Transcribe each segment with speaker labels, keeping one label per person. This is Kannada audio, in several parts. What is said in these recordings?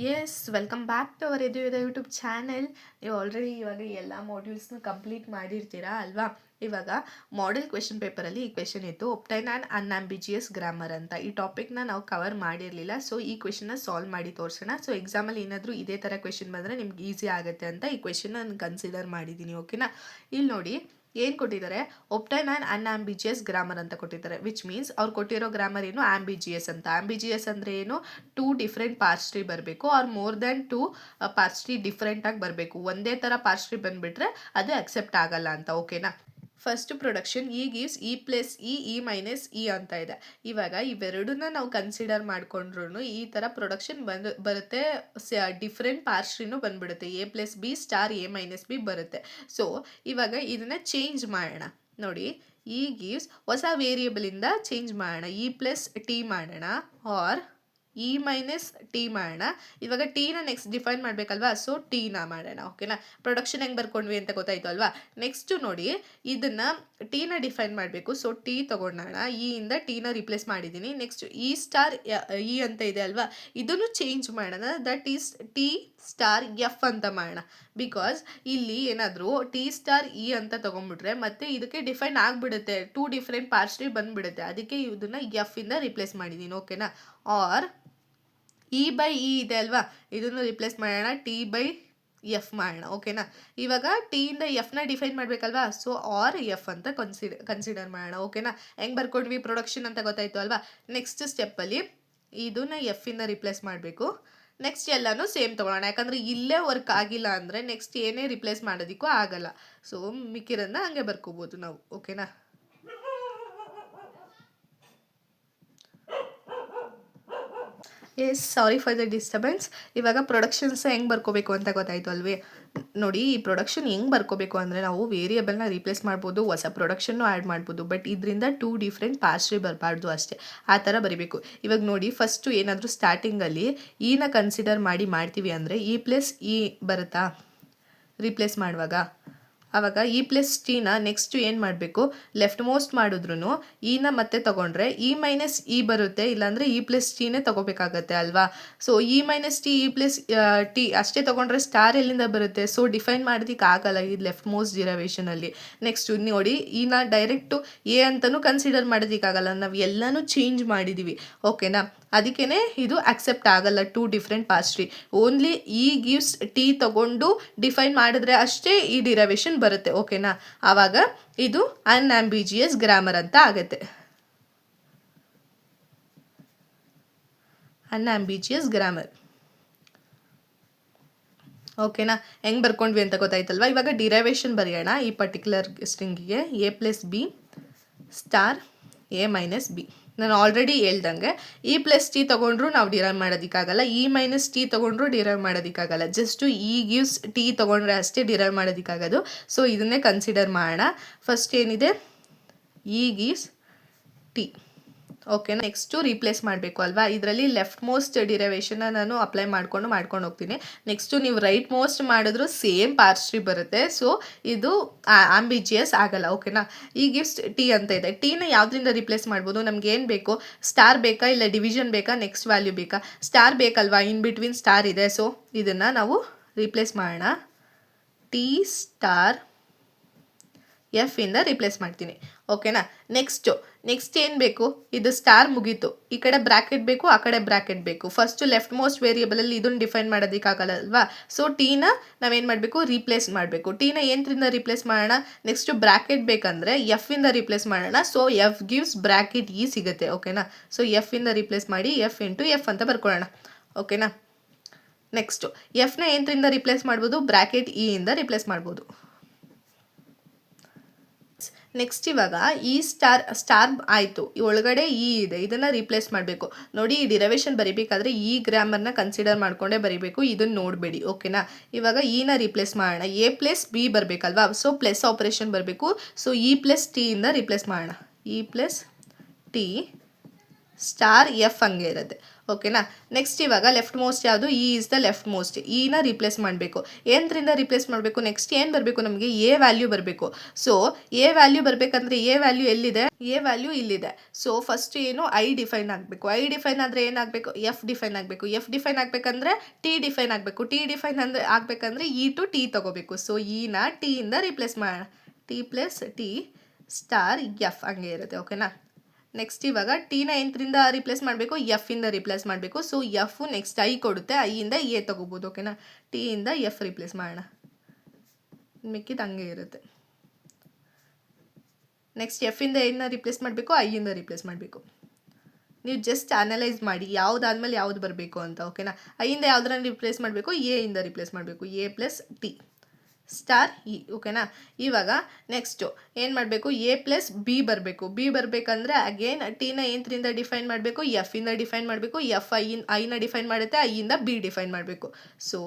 Speaker 1: S welcome back to our YouTube channel. ನೀವು ಆಲ್ರೆಡಿ ಇವಾಗ ಎಲ್ಲ ಮಾಡ್ಯೂಲ್ಸ್ನ ಕಂಪ್ಲೀಟ್ ಮಾಡಿರ್ತೀರಾ ಅಲ್ವಾ. ಇವಾಗ ಮಾಡೆಲ್ ಕ್ವೆಶನ್ ಪೇಪರಲ್ಲಿ ಈ ಕ್ವೆಶನ್ ಇತ್ತು, ಒಪ್ಟೈನ್ ಆ್ಯಂಡ್ ಅನ್ಆಂಬಿಜಿಯಸ್ ಗ್ರಾಮರ್ ಅಂತ. ಈ ಟಾಪಿಕ್ನ ನಾವು ಕವರ್ ಮಾಡಿರಲಿಲ್ಲ, ಸೊ ಈ ಕ್ವೆಶನ್ನ ಸಾಲ್ವ್ ಮಾಡಿ ತೋರಿಸೋಣ. ಸೊ ಎಕ್ಸಾಮಲ್ಲಿ ಏನಾದರೂ ಇದೇ ಥರ ಕ್ವೆಶನ್ ಬಂದರೆ ನಿಮ್ಗೆ ಈಸಿ ಆಗುತ್ತೆ ಅಂತ ಈ ಕ್ವೆಶನ್ ನಾನು ಕನ್ಸಿಡರ್ ಮಾಡಿದ್ದೀನಿ. ಓಕೆನಾ, ಇಲ್ಲಿ ನೋಡಿ ಏನು ಕೊಟ್ಟಿದ್ದಾರೆ, ಒಪ್ಟೈನ್ ಆ್ಯಂಡ್ ಅನ್ಆಂಬಿಜಿಯಸ್ ಗ್ರಾಮರ್ ಅಂತ ಕೊಟ್ಟಿದ್ದಾರೆ. ವಿಚ್ ಮೀನ್ಸ್ ಅವ್ರು ಕೊಟ್ಟಿರೋ ಗ್ರಾಮರ್ ಏನು, ಆಂಬಿಜಿಯಸ್ ಅಂತ. ಆಂಬಿಜಿಯಸ್ ಅಂದರೆ ಏನು, 2 ಡಿಫ್ರೆಂಟ್ ಪಾರ್ಟ್ಸ್ ಬರಬೇಕು ಆರ್ ಮೋರ್ ದೆನ್ 2 ಪಾರ್ಟ್ಸ್ ಡಿಫ್ರೆಂಟಾಗಿ ಬರಬೇಕು. ಒಂದೇ ಥರ ಪಾರ್ಟ್ಸ್ ಬಂದುಬಿಟ್ರೆ ಅದು ಅಕ್ಸೆಪ್ಟ್ ಆಗಲ್ಲ ಅಂತ. ಓಕೆನಾ, first production E gives E plus E minus E ಅಂತ ಇದೆ. ಇವಾಗ ಇವೆರಡನ್ನ ನಾವು ಕನ್ಸಿಡರ್ ಮಾಡ್ಕೊಂಡ್ರು ಈ ಥರ ಪ್ರೊಡಕ್ಷನ್ ಬರುತ್ತೆ. ಡಿಫ್ರೆಂಟ್ ಪಾರ್ಟ್ಸ್ನು ಬಂದ್ಬಿಡುತ್ತೆ. A plus B star A minus B ಬರುತ್ತೆ. ಸೊ ಇವಾಗ ಇದನ್ನ ಚೇಂಜ್ ಮಾಡೋಣ. ನೋಡಿ, ಇ ಗಿವ್ಸ್ ಹೊಸ ವೇರಿಯೇಬಲಿಂದ ಚೇಂಜ್ ಮಾಡೋಣ. ಇ ಪ್ಲಸ್ ಟಿ ಮಾಡೋಣ ಆರ್ ಇ ಮೈನಸ್ ಟಿ ಮಾಡೋಣ. ಇವಾಗ ಟೀನ ನೆಕ್ಸ್ಟ್ ಡಿಫೈನ್ ಮಾಡಬೇಕಲ್ವಾ, ಸೊ ಟೀನ ಮಾಡೋಣ. ಓಕೆನಾ, ಪ್ರೊಡಕ್ಷನ್ ಹೆಂಗೆ ಬರ್ಕೊಂಡ್ವಿ ಅಂತ ಗೊತ್ತಾಯ್ತು ಅಲ್ವಾ. ನೆಕ್ಸ್ಟು ನೋಡಿ, ಇದನ್ನು ಟೀನ ಡಿಫೈನ್ ಮಾಡಬೇಕು. ಸೊ ಟಿ ತೊಗೊಂಡೋಣ, ಇಯಿಂದ ಟೀನ ರಿಪ್ಲೇಸ್ ಮಾಡಿದ್ದೀನಿ. ನೆಕ್ಸ್ಟ್ ಇ ಸ್ಟಾರ್ ಇ ಅಂತ ಇದೆ ಅಲ್ವಾ, ಇದನ್ನು ಚೇಂಜ್ ಮಾಡೋಣ. That is T star F ಅಂತ ಮಾಡೋಣ. ಬಿಕಾಸ್ ಇಲ್ಲಿ ಏನಾದರೂ ಟಿ ಸ್ಟಾರ್ ಇ ಅಂತ ತೊಗೊಂಡ್ಬಿಟ್ರೆ ಮತ್ತೆ ಇದಕ್ಕೆ ಡಿಫೈನ್ ಆಗಿಬಿಡುತ್ತೆ, 2 ಡಿಫ್ರೆಂಟ್ ಪಾರ್ಟ್ಸ್ ಬಂದುಬಿಡುತ್ತೆ. ಅದಕ್ಕೆ ಇದನ್ನು ಎಫ್ ಇಂದ ರಿಪ್ಲೇಸ್ ಮಾಡಿದ್ದೀನಿ. ಓಕೆನಾ, ಆರ್ ಇ ಬೈ ಇ ಇದೆ ಅಲ್ವಾ, ಇದನ್ನು ರಿಪ್ಲೇಸ್ ಮಾಡೋಣ, ಟಿ ಬೈ ಎಫ್ ಮಾಡೋಣ. ಓಕೆನಾ, ಇವಾಗ ಟಿಯಿಂದ ಎಫ್ನ ಡಿಫೈನ್ ಮಾಡಬೇಕಲ್ವಾ, ಸೊ ಆರ್ ಎಫ್ ಅಂತ ಕನ್ಸಿಡರ್ ಮಾಡೋಣ. ಓಕೆನಾ, ಹೆಂಗೆ ಬರ್ಕೊಂಡ್ವಿ ಪ್ರೊಡಕ್ಷನ್ ಅಂತ ಗೊತ್ತಾಯ್ತು ಅಲ್ವಾ. ನೆಕ್ಸ್ಟ್ ಸ್ಟೆಪ್ಪಲ್ಲಿ ಇದನ್ನ ಎಫ್ಫಿಂದ ರಿಪ್ಲೇಸ್ ಮಾಡಬೇಕು. ನೆಕ್ಸ್ಟ್ ಎಲ್ಲನೂ ಸೇಮ್ ತೊಗೊಳ್ಳೋಣ, ಯಾಕಂದರೆ ಇಲ್ಲೇ ವರ್ಕ್ ಆಗಿಲ್ಲ ಅಂದರೆ ನೆಕ್ಸ್ಟ್ ಏನೇ ರಿಪ್ಲೇಸ್ ಮಾಡೋದಕ್ಕೂ ಆಗಲ್ಲ. ಸೊ ಮಿಕ್ಕಿರೋದನ್ನ ಹಂಗೆ ಬರ್ಕೋಬೋದು ನಾವು. ಓಕೆನಾ, yes sorry for the disturbance. ಇವಾಗ ಪ್ರೊಡಕ್ಷನ್ಸ್ ಹೆಂಗೆ ಬರ್ಕೋಬೇಕು ಅಂತ ಗೊತ್ತಾಯಿತು ಅಲ್ವೇ. ನೋಡಿ, ಈ ಪ್ರೊಡಕ್ಷನ್ ಹೆಂಗೆ ಬರ್ಕೋಬೇಕು ಅಂದರೆ ನಾವು ವೇರಿಯೇಬಲ್ನ ರಿಪ್ಲೇಸ್ ಮಾಡ್ಬೋದು, ಹೊಸ ಪ್ರೊಡಕ್ಷನ್ನು ಆ್ಯಡ್ ಮಾಡ್ಬೋದು. ಬಟ್ ಇದರಿಂದ 2 ಡಿಫ್ರೆಂಟ್ ಪಾರ್ಟ್ಸ್ ಬರಬಾರ್ದು ಅಷ್ಟೇ, ಆ ಥರ ಬರಿಬೇಕು. ಇವಾಗ ನೋಡಿ, ಫಸ್ಟು ಏನಾದರೂ ಸ್ಟಾರ್ಟಿಂಗಲ್ಲಿ ಇನ ಕನ್ಸಿಡರ್ ಮಾಡ್ತೀವಿ ಅಂದರೆ ಇ ಪ್ಲಸ್ ಇ ಬರುತ್ತಾ ರಿಪ್ಲೇಸ್ ಮಾಡುವಾಗ. ಆವಾಗ ಇ ಪ್ಲಸ್ ಟಿನ ನೆಕ್ಸ್ಟ್ ಏನು ಮಾಡಬೇಕು, ಲೆಫ್ಟ್ ಮೋಸ್ಟ್ ಮಾಡಿದ್ರು ಇನ ಮತ್ತೆ ತೊಗೊಂಡ್ರೆ ಇ ಮೈನಸ್ ಇ ಬರುತ್ತೆ, ಇಲ್ಲಾಂದರೆ ಇ ಪ್ಲಸ್ ಟಿನೇ ತೊಗೋಬೇಕಾಗತ್ತೆ ಅಲ್ವಾ. So E minus T E plus T ಅಷ್ಟೇ ತೊಗೊಂಡ್ರೆ ಸ್ಟಾರ್ ಎಲ್ಲಿಂದ ಬರುತ್ತೆ. ಸೊ ಡಿಫೈನ್ ಮಾಡೋದಕ್ಕೆ ಆಗಲ್ಲ ಈ ಲೆಫ್ಟ್ ಮೋಸ್ಟ್ ಡಿರೈವೇಷನಲ್ಲಿ. ನೆಕ್ಸ್ಟ್ ನೋಡಿ, ಇನ ಡೈರೆಕ್ಟು ಎ ಅಂತಲೂ ಕನ್ಸಿಡರ್ ಮಾಡೋದಕ್ಕಾಗಲ್ಲ, ನಾವು ಎಲ್ಲನೂ ಚೇಂಜ್ ಮಾಡಿದ್ದೀವಿ. ಓಕೆನಾ, ಅದಕ್ಕೇ ಇದು ಅಕ್ಸೆಪ್ಟ್ ಆಗಲ್ಲ 2 different parts. Only E gives T ತಗೊಂಡು ಡಿಫೈನ್ ಮಾಡಿದ್ರೆ ಅಷ್ಟೇ ಈ ಡಿರೈವೇಷನ್ ಬರುತ್ತೆ. ಓಕೆನಾ, ಆವಾಗ ಇದು ಅನ್ಆಂಬಿಜಿಯಸ್ ಗ್ರಾಮರ್ ಅಂತ ಆಗುತ್ತೆ. Unambiguous grammar. ಓಕೆನಾ, ಹೆಂಗೆ ಬರ್ಕೊಂಡ್ವಿ ಅಂತ ಗೊತ್ತಾಯ್ತಲ್ವ. ಇವಾಗ ಡಿರೈವೇಷನ್ ಬರೆಯೋಣ. ಈ ಪರ್ಟಿಕ್ಯುಲರ್ ಸ್ಟ್ರಿಂಗಿಗೆ A plus B star A minus B. ನಾನು ಆಲ್ರೆಡಿ ಹೇಳ್ದಂಗೆ ಇ ಪ್ಲಸ್ ಟಿ ತೊಗೊಂಡ್ರು ನಾವು ಡಿರೈವ್ ಮಾಡೋದಕ್ಕಾಗಲ್ಲ, ಇ ಮೈನಸ್ ಟಿ ತೊಗೊಂಡ್ರು ಡಿರೈವ್ ಮಾಡೋದಕ್ಕಾಗಲ್ಲ. ಜಸ್ಟು ಇ ಗಿವ್ಸ್ ಟಿ ತೊಗೊಂಡ್ರೆ ಅಷ್ಟೇ ಡಿರೈವ್ ಮಾಡೋದಕ್ಕಾಗೋದು. ಸೊ ಇದನ್ನೇ ಕನ್ಸಿಡರ್ ಮಾಡೋಣ. ಫಸ್ಟ್ ಏನಿದೆ, E gives T. Okay, next replace ಮಾಡಬೇಕು ಅಲ್ವಾ. ಇದರಲ್ಲಿ ಲೆಫ್ಟ್ ಮೋಸ್ಟ್ ಡಿರೈವೇಷನ್ನ ನಾನು ಅಪ್ಲೈ ಮಾಡ್ಕೊಂಡು ಹೋಗ್ತೀನಿ. ನೆಕ್ಸ್ಟು ನೀವು ರೈಟ್ ಮೋಸ್ಟ್ ಮಾಡಿದ್ರು ಸೇಮ್ ಪಾರ್ಟ್ಸ್ ಬರುತ್ತೆ. ಸೊ ಇದು ಆಂಬಿಜಿಯಸ್ ಆಗಲ್ಲ. ಓಕೆನಾ, ಈ ಗಿವ್ಸ್ ಟಿ ಅಂತ ಇದೆ. ಟೀನ ಯಾವುದರಿಂದ ರಿಪ್ಲೇಸ್ ಮಾಡ್ಬೋದು, ನಮ್ಗೆ ಏನು ಬೇಕು, ಸ್ಟಾರ್ ಬೇಕಾ ಇಲ್ಲ ಡಿವಿಷನ್ ಬೇಕಾ, ನೆಕ್ಸ್ಟ್ ವ್ಯಾಲ್ಯೂ ಬೇಕಾ. ಸ್ಟಾರ್ ಬೇಕಲ್ವಾ, ಇನ್ ಬಿಟ್ವೀನ್ ಸ್ಟಾರ್ ಇದೆ. ಸೊ ಇದನ್ನು ನಾವು ರಿಪ್ಲೇಸ್ ಮಾಡೋಣ, ಟಿ ಸ್ಟಾರ್ ಎಫ್ ಇಂದ ರಿಪ್ಲೇಸ್ ಮಾಡ್ತೀನಿ. ಓಕೆನಾ, ನೆಕ್ಸ್ಟ್ ಏನು ಬೇಕು, ಇದು ಸ್ಟಾರ್ ಮುಗೀತು, ಈ ಕಡೆ ಬ್ರ್ಯಾಕೆಟ್ ಬೇಕು, ಆ ಕಡೆ ಬ್ರ್ಯಾಕೆಟ್ ಬೇಕು. ಫಸ್ಟು ಲೆಫ್ಟ್ ಮೋಸ್ಟ್ ವೇರಿಯೇಬಲಲ್ಲಿ ಇದನ್ನು ಡಿಫೈನ್ ಮಾಡೋದಕ್ಕಾಗಲ್ಲ ಅಲ್ವಾ. ಸೊ ಟೀನ ನಾವೇನು ಮಾಡಬೇಕು, ರೀಪ್ಲೇಸ್ ಮಾಡಬೇಕು. ಟೀನ ಏನರಿಂದ ರಿಪ್ಲೇಸ್ ಮಾಡೋಣ, ನೆಕ್ಸ್ಟು ಬ್ರ್ಯಾಕೆಟ್ ಬೇಕಂದರೆ ಎಫ್ ಇಂದ ರಿಪ್ಲೇಸ್ ಮಾಡೋಣ. So F gives bracket E ಸಿಗುತ್ತೆ. ಓಕೆನಾ, ಸೊ ಎಫ್ ಇಂದ ರಿಪ್ಲೇಸ್ ಮಾಡಿ ಎಫ್ ಇಂಟು ಎಫ್ ಅಂತ ಬರ್ಕೊಳ್ಳೋಣ. ಓಕೆನಾ, ನೆಕ್ಸ್ಟು ಎಫ್ನ ಏನರಿಂದ ರಿಪ್ಲೇಸ್ ಮಾಡ್ಬೋದು, ಬ್ರ್ಯಾಕೆಟ್ ಇ ಇಂದ ರಿಪ್ಲೇಸ್ ಮಾಡ್ಬೋದು. ನೆಕ್ಸ್ಟ್ ಇವಾಗ ಈ ಸ್ಟಾರ್ ಆಯಿತು, ಒಳಗಡೆ ಇ ಇದೆ, ಇದನ್ನು ರಿಪ್ಲೇಸ್ ಮಾಡಬೇಕು. ನೋಡಿ, ಈ ಡಿರೈವೇಷನ್ ಬರೀಬೇಕಾದ್ರೆ ಈ ಗ್ರಾಮರ್ನ ಕನ್ಸಿಡರ್ ಮಾಡಿಕೊಂಡೇ ಬರೀಬೇಕು, ಇದನ್ನು ನೋಡಬೇಡಿ. ಓಕೆನಾ, ಇವಾಗ ಇನ ರಿಪ್ಲೇಸ್ ಮಾಡೋಣ. ಎ ಪ್ಲಸ್ ಬಿ ಬರಬೇಕಲ್ವಾ, ಸೊ ಪ್ಲಸ್ ಆಪರೇಷನ್ ಬರಬೇಕು. ಸೊ ಇ ಪ್ಲಸ್ ಟಿ ಇಂದ ರಿಪ್ಲೇಸ್ ಮಾಡೋಣ. E plus T star F ಹಂಗೆ ಇರುತ್ತೆ. ಓಕೆನಾ. ನೆಕ್ಸ್ಟ್ ಇವಾಗ ಲೆಫ್ಟ್ ಮೋಸ್ಟ್ ಯಾವುದು, E is the left most. ಇನ ರಿಪ್ಲೇಸ್ ಮಾಡಬೇಕು. ಏನರಿಂದ ರಿಪ್ಲೇಸ್ ಮಾಡಬೇಕು, ನೆಕ್ಸ್ಟ್ ಏನು ಬರಬೇಕು ನಮಗೆ, ಎ ವ್ಯಾಲ್ಯೂ ಬರಬೇಕು. ಸೊ ಎ ವ್ಯಾಲ್ಯೂ ಬರಬೇಕಂದ್ರೆ ಎ ವ್ಯಾಲ್ಯೂ ಎಲ್ಲಿದೆ, ಎ ವ್ಯಾಲ್ಯೂ ಇಲ್ಲಿದೆ. ಸೊ ಫಸ್ಟ್ ಏನು, ಐ ಡಿಫೈನ್ ಆಗಬೇಕು. ಐ ಡಿಫೈನ್ ಆದರೆ ಏನಾಗಬೇಕು, ಎಫ್ ಡಿಫೈನ್ ಆಗಬೇಕು. ಎಫ್ ಡಿಫೈನ್ ಆಗಬೇಕಂದ್ರೆ ಟಿ ಡಿಫೈನ್ ಆಗಬೇಕು. ಟಿ ಡಿಫೈನ್ ಅಂದರೆ ಆಗಬೇಕಂದ್ರೆ ಇ ಟು ಟಿ ತೊಗೋಬೇಕು. ಸೊ ಇನ ಟಿ ಇಂದ ರಿಪ್ಲೇಸ್ ಮಾಡೋಣ. T plus T star F ಹಂಗೆ ಇರುತ್ತೆ. ಓಕೆನಾ. ನೆಕ್ಸ್ಟ್ ಇವಾಗ ಟಿನ ಎಂತರಿಂದ ರಿಪ್ಲೇಸ್ ಮಾಡಬೇಕು, ಎಫ್ ಇಂದ ರಿಪ್ಲೇಸ್ ಮಾಡಬೇಕು. ಸೊ ಎಫ್ ನೆಕ್ಸ್ಟ್ ಐ ಕೊಡುತ್ತೆ, ಐಯಿಂದ ಎ ತಗೋಬೋದು. ಓಕೆನಾ. ಟಿ ಇಂದ ಎಫ್ ರಿಪ್ಲೇಸ್ ಮಾಡೋಣ, ಮಿಕ್ಕಿದ್ದು ಹಂಗೆ ಇರುತ್ತೆ. ನೆಕ್ಸ್ಟ್ ಎಫ್ ಇಂದ ಏನ ರಿಪ್ಲೇಸ್ ಮಾಡಬೇಕು, ಐ ಇಂದ ರಿಪ್ಲೇಸ್ ಮಾಡಬೇಕು. ನೀವು ಜಸ್ಟ್ ಅನಲೈಸ್ ಮಾಡಿ ಯಾವುದಾದ್ಮೇಲೆ ಯಾವ್ದು ಬರಬೇಕು ಅಂತ. ಓಕೆನಾ. ಐಯಿಂದ ಯಾವುದನ್ನ ರಿಪ್ಲೇಸ್ ಮಾಡಬೇಕು, ಎ ಇಂದ ರಿಪ್ಲೇಸ್ ಮಾಡಬೇಕು. A plus T star E. ಓಕೆನಾ. ಇವಾಗ ನೆಕ್ಸ್ಟು ಏನು ಮಾಡಬೇಕು, ಎ ಪ್ಲಸ್ ಬಿ ಬರಬೇಕು. ಬಿ ಬರಬೇಕಂದ್ರೆ ಅಗೇನ್ ಟಿನ ಏನರಿಂದ ಡಿಫೈನ್ ಮಾಡಬೇಕು, ಎಫ್ ಇಂದ ಡಿಫೈನ್ ಮಾಡಬೇಕು. ಎಫ್ ಐನ ಡಿಫೈನ್ ಮಾಡುತ್ತೆ, ಐಯಿಂದ ಬಿ ಡಿಫೈನ್ ಮಾಡಬೇಕು. ಸೊ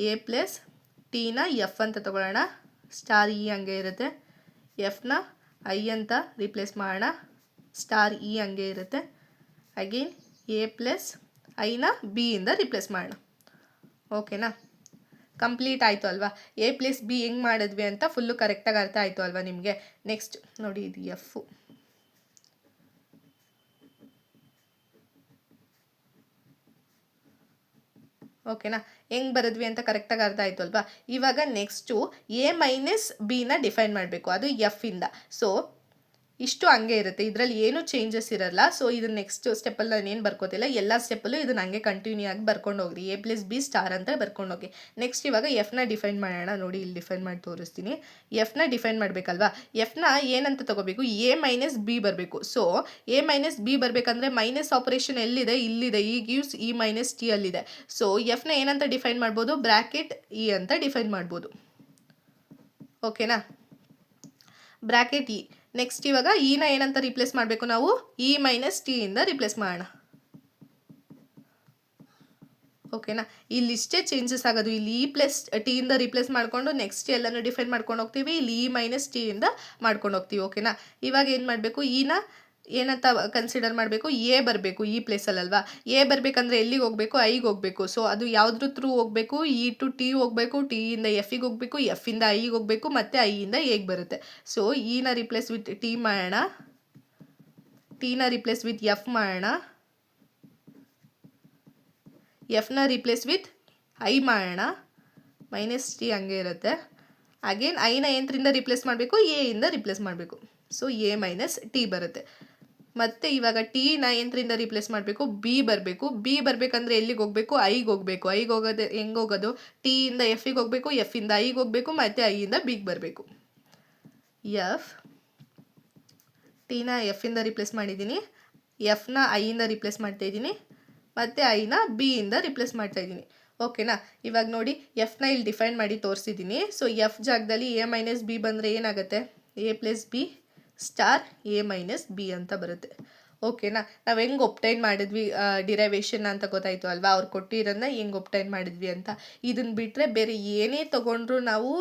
Speaker 1: ಎ ಪ್ಲಸ್ ಟಿನ ಎಫ್ ಅಂತ ತಗೊಳ್ಳೋಣ, ಸ್ಟಾರ್ ಇ ಹಂಗೆ ಇರುತ್ತೆ. ಎಫ್ನ ಐ ಅಂತ ರಿಪ್ಲೇಸ್ ಮಾಡೋಣ, ಸ್ಟಾರ್ ಇ ಹಂಗೆ ಇರುತ್ತೆ. ಅಗೇನ್ ಎ ಪ್ಲಸ್ ಐನ ಬಿ ಇಂದ ರಿಪ್ಲೇಸ್ ಮಾಡೋಣ. ಓಕೆನಾ. ಕಂಪ್ಲೀಟ್ ಆಯಿತು ಅಲ್ವಾ. ಎ ಪ್ಲಸ್ ಬಿ ಹೆಂಗೆ ಮಾಡಿದ್ವಿ ಅಂತ ಫುಲ್ಲು ಕರೆಕ್ಟಾಗಿ ಅರ್ಥ ಆಯಿತು ಅಲ್ವಾ ನಿಮಗೆ. ನೆಕ್ಸ್ಟ್ ನೋಡಿ, ಇದು ಎಫ್. ಓಕೆನಾ. ಹೆಂಗೆ ಬರೆದ್ವಿ ಅಂತ ಕರೆಕ್ಟಾಗಿ ಅರ್ಥ ಆಯಿತು ಅಲ್ವಾ. ಇವಾಗ ನೆಕ್ಸ್ಟು ಎ ಮೈನಸ್ ಬಿನ ಡಿಫೈನ್ ಮಾಡಬೇಕು, ಅದು ಎಫ್ ಇಂದ. ಸೊ ಇಷ್ಟು ಹಂಗೆ ಇರುತ್ತೆ, ಇದರಲ್ಲಿ ಏನೂ ಚೇಂಜಸ್ ಇರಲ್ಲ. ಸೊ ಇದು ನೆಕ್ಸ್ಟ್ ಸ್ಟೆಪ್ಪಲ್ಲಿ ನಾನು ಏನು ಬರ್ಕೋತಿಲ್ಲ, ಎಲ್ಲ ಸ್ಟೆಪ್ಪಲ್ಲೂ ಇದನ್ನ ಹಂಗೆ ಕಂಟಿನ್ಯೂ ಆಗಿ ಬರ್ಕೊಂಡು ಹೋಗ್ರಿ. ಎ ಪ್ಲಸ್ ಬಿ ಸ್ಟಾರ್ ಅಂತ ಬರ್ಕೊಂಡು ಹೋಗಿ. ನೆಕ್ಸ್ಟ್ ಇವಾಗ ಎಫ್ನ ಡಿಫೈನ್ ಮಾಡೋಣ. ನೋಡಿ ಇಲ್ಲಿ ಡಿಫೈನ್ ಮಾಡಿ ತೋರಿಸ್ತೀನಿ. ಎಫ್ನ ಡಿಫೈನ್ ಮಾಡಬೇಕಲ್ವಾ. ಎಫ್ನ ಏನಂತ ತಗೋಬೇಕು, ಎ ಮೈನಸ್ ಬಿ ಬರಬೇಕು. ಸೊ ಎ ಮೈನಸ್ ಬಿ ಬರಬೇಕಂದ್ರೆ ಮೈನಸ್ ಆಪರೇಷನ್ ಎಲ್ಲಿದೆ, ಇಲ್ಲಿದೆ. ಈ ಗಿವ್ಸ್ ಇ ಮೈನಸ್ ಟಿ ಅಲ್ಲಿದೆ. ಸೊ ಎಫ್ನ ಏನಂತ ಡಿಫೈನ್ ಮಾಡ್ಬೋದು, ಬ್ರ್ಯಾಕೆಟ್ ಇ ಅಂತ ಡಿಫೈನ್ ಮಾಡ್ಬೋದು. ಓಕೆನಾ. Bracket E. ನೆಕ್ಸ್ಟ್ ಇವಾಗ ಇನ ಏನಂತ ರಿಪ್ಲೇಸ್ ಮಾಡಬೇಕು ನಾವು, ಇ ಮೈನಸ್ ಟಿ ಇಂದ ರಿಪ್ಲೇಸ್ ಮಾಡೋಣ. ಓಕೆನಾ. ಇಲ್ಲಿಷ್ಟೇ ಚೇಂಜಸ್ ಆಗೋದು. ಇಲ್ಲಿ ಇ ಪ್ಲಸ್ ಟಿ ಇಂದ ರಿಪ್ಲೇಸ್ ಮಾಡಿಕೊಂಡು ನೆಕ್ಸ್ಟ್ ಎಲ್ಲನೂ ಡಿಫೈನ್ ಮಾಡ್ಕೊಂಡು ಹೋಗ್ತೀವಿ. ಇಲ್ಲಿ ಇ ಮೈನಸ್ ಟಿ ಇಂದ ಮಾಡ್ಕೊಂಡು ಹೋಗ್ತೀವಿ. ಓಕೆನಾ. ಇವಾಗ ಏನು ಮಾಡಬೇಕು, ಇನ ಏನಂತ ಕನ್ಸಿಡರ್ ಮಾಡಬೇಕು, ಎ ಬರಬೇಕು. ಈ ಪ್ಲೇಸಲ್ಲಲ್ವಾ. ಎ ಬರಬೇಕಂದ್ರೆ ಎಲ್ಲಿಗೆ ಹೋಗಬೇಕು, ಐಗೆ ಹೋಗಬೇಕು. ಸೊ ಅದು ಯಾವುದ್ರ ಥ್ರೂ ಹೋಗಬೇಕು, ಇ ಟು ಟಿ ಹೋಗಬೇಕು, ಟಿಯಿಂದ ಎಫಿಗೆ ಹೋಗಬೇಕು, ಎಫಿಂದ ಐಗೆ ಹೋಗಬೇಕು, ಮತ್ತು ಐಯಿಂದ ಎಗೆ ಬರುತ್ತೆ. ಸೊ ಇನ ರಿಪ್ಲೇಸ್ ವಿತ್ ಟಿ ಮಾಡೋಣ, ಟಿನ ರಿಪ್ಲೇಸ್ ವಿತ್ ಎಫ್ ಮಾಡೋಣ, ಎಫ್ನ ರಿಪ್ಲೇಸ್ ವಿತ್ ಐ ಮಾಡೋಣ, ಮೈನಸ್ ಟಿ ಹಂಗೆ ಇರುತ್ತೆ. ಅಗೇನ್ ಐನ ಏನರಿಂದ ರಿಪ್ಲೇಸ್ ಮಾಡಬೇಕು, ಎ ಇಂದ ರಿಪ್ಲೇಸ್ ಮಾಡಬೇಕು. ಸೊ ಎ ಮೈನಸ್ ಟಿ ಬರುತ್ತೆ. ಮತ್ತು ಇವಾಗ ಟಿನ ಏನರಿಂದ ರಿಪ್ಲೇಸ್ ಮಾಡಬೇಕು, ಬಿ ಬರಬೇಕು. ಬಿ ಬರಬೇಕಂದ್ರೆ ಎಲ್ಲಿಗೆ ಹೋಗಬೇಕು, ಐಗೆ ಹೋಗಬೇಕು. ಐಗೆ ಹೋಗೋದು ಹೆಂಗೆ ಹೋಗೋದು, ಟಿಯಿಂದ ಎಫಿಗೆ ಹೋಗಬೇಕು, ಎಫಿಂದ ಐಗೆ ಹೋಗಬೇಕು, ಮತ್ತು ಐಯಿಂದ ಬಿಗೆ ಬರಬೇಕು. ಎಫ್ ಟಿನ ಎಫಿಂದ ರಿಪ್ಲೇಸ್ ಮಾಡಿದ್ದೀನಿ, ಎಫ್ನ ಐಯಿಂದ ರಿಪ್ಲೇಸ್ ಮಾಡ್ತಾಯಿದ್ದೀನಿ, ಮತ್ತು ಐನ ಬಿ ಇಂದ ರಿಪ್ಲೇಸ್ ಮಾಡ್ತಾಯಿದ್ದೀನಿ. ಓಕೆನಾ. ಇವಾಗ ನೋಡಿ ಎಫ್ನ ಇಲ್ಲಿ ಡಿಫೈನ್ ಮಾಡಿ ತೋರಿಸಿದ್ದೀನಿ. ಸೊ ಎಫ್ ಜಾಗದಲ್ಲಿ ಎ ಮೈನಸ್ ಬಿ ಬಂದರೆ ಏನಾಗುತ್ತೆ, A plus B star A minus B ಅಂತ ಬರುತ್ತೆ. ಓಕೆನಾ. ನಾವು ಹೆಂಗೆ ಒಪ್ಟೈನ್ ಮಾಡಿದ್ವಿ ಡಿರೈವೇಷನ್ ಅಂತ ಗೊತ್ತಾಯಿತು ಅಲ್ವಾ. ಅವ್ರು ಕೊಟ್ಟಿರೋದನ್ನ ಹೆಂಗೆ ಒಪ್ಟೈನ್ ಮಾಡಿದ್ವಿ ಅಂತ. ಇದನ್ನು ಬಿಟ್ಟರೆ ಬೇರೆ ಏನೇ ತೊಗೊಂಡ್ರು ನಾವು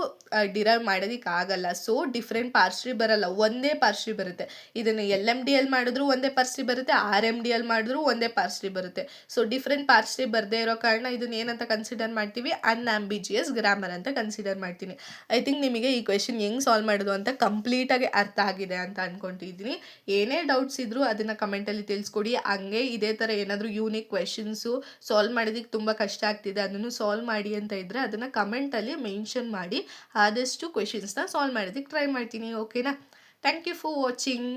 Speaker 1: ಡಿರೈವ್ ಮಾಡೋದಕ್ಕೆ ಆಗಲ್ಲ. ಸೊ ಡಿಫ್ರೆಂಟ್ ಪಾರ್ಶ್ರಿ ಬರಲ್ಲ, ಒಂದೇ ಪಾರ್ಶ್ರಿ ಬರುತ್ತೆ. ಇದನ್ನು ಎಲ್ ಎಮ್ ಡಿ ಎಲ್ ಮಾಡಿದ್ರು ಒಂದೇ ಪಾರ್ಶ್ರಿ ಬರುತ್ತೆ, ಆರ್ ಎಮ್ ಡಿ ಎಲ್ ಮಾಡಿದ್ರು ಒಂದೇ ಪಾರ್ಶ್ರಿ ಬರುತ್ತೆ. ಸೊ ಡಿಫ್ರೆಂಟ್ ಪಾರ್ಶ್ರಿ ಬರದೇ ಇರೋ ಕಾರಣ ಇದನ್ನು ಏನಂತ ಕನ್ಸಿಡರ್ ಮಾಡ್ತೀವಿ, ಅನ್ಆಂಬಿಜಿಯಸ್ ಗ್ರಾಮರ್ ಅಂತ ಕನ್ಸಿಡರ್ ಮಾಡ್ತೀನಿ. ಐ ಥಿಂಕ್ ನಿಮಗೆ ಈ ಕ್ವೆಶನ್ ಹೆಂಗೆ ಸಾಲ್ವ್ ಮಾಡೋದು ಅಂತ ಕಂಪ್ಲೀಟಾಗಿ ಅರ್ಥ ಆಗಿದೆ ಅಂತ ಅಂದ್ಕೊತಿದ್ದೀನಿ. ಏನೇ ಡೌಟ್ಸ್ ಇದ್ದರೂ ಅದನ್ನು ಕಮೆಂಟಲ್ಲಿ ತಿಳಿಸ್ಕೊಡಿ. ಹಂಗೆ ಇದೇ ಥರ ಏನಾದರೂ ಯೂನಿಕ್ ಕ್ವೆಶನ್ಸು ಸಾಲ್ವ್ ಮಾಡೋದಕ್ಕೆ ತುಂಬ ಕಷ್ಟ ಆಗ್ತಿದೆ, ಅದನ್ನು ಸಾಲ್ವ್ ಮಾಡಿ ಅಂತ ಇದ್ದರೆ ಅದನ್ನು ಕಮೆಂಟಲ್ಲಿ ಮೆನ್ಷನ್ ಮಾಡಿ. ಆದಷ್ಟು ಕ್ವೆಶನ್ಸ್ನ ಸಾಲ್ವ್ ಮಾಡೋದಕ್ಕೆ ಟ್ರೈ ಮಾಡ್ತೀನಿ. ಓಕೆನಾ. Thank you for watching.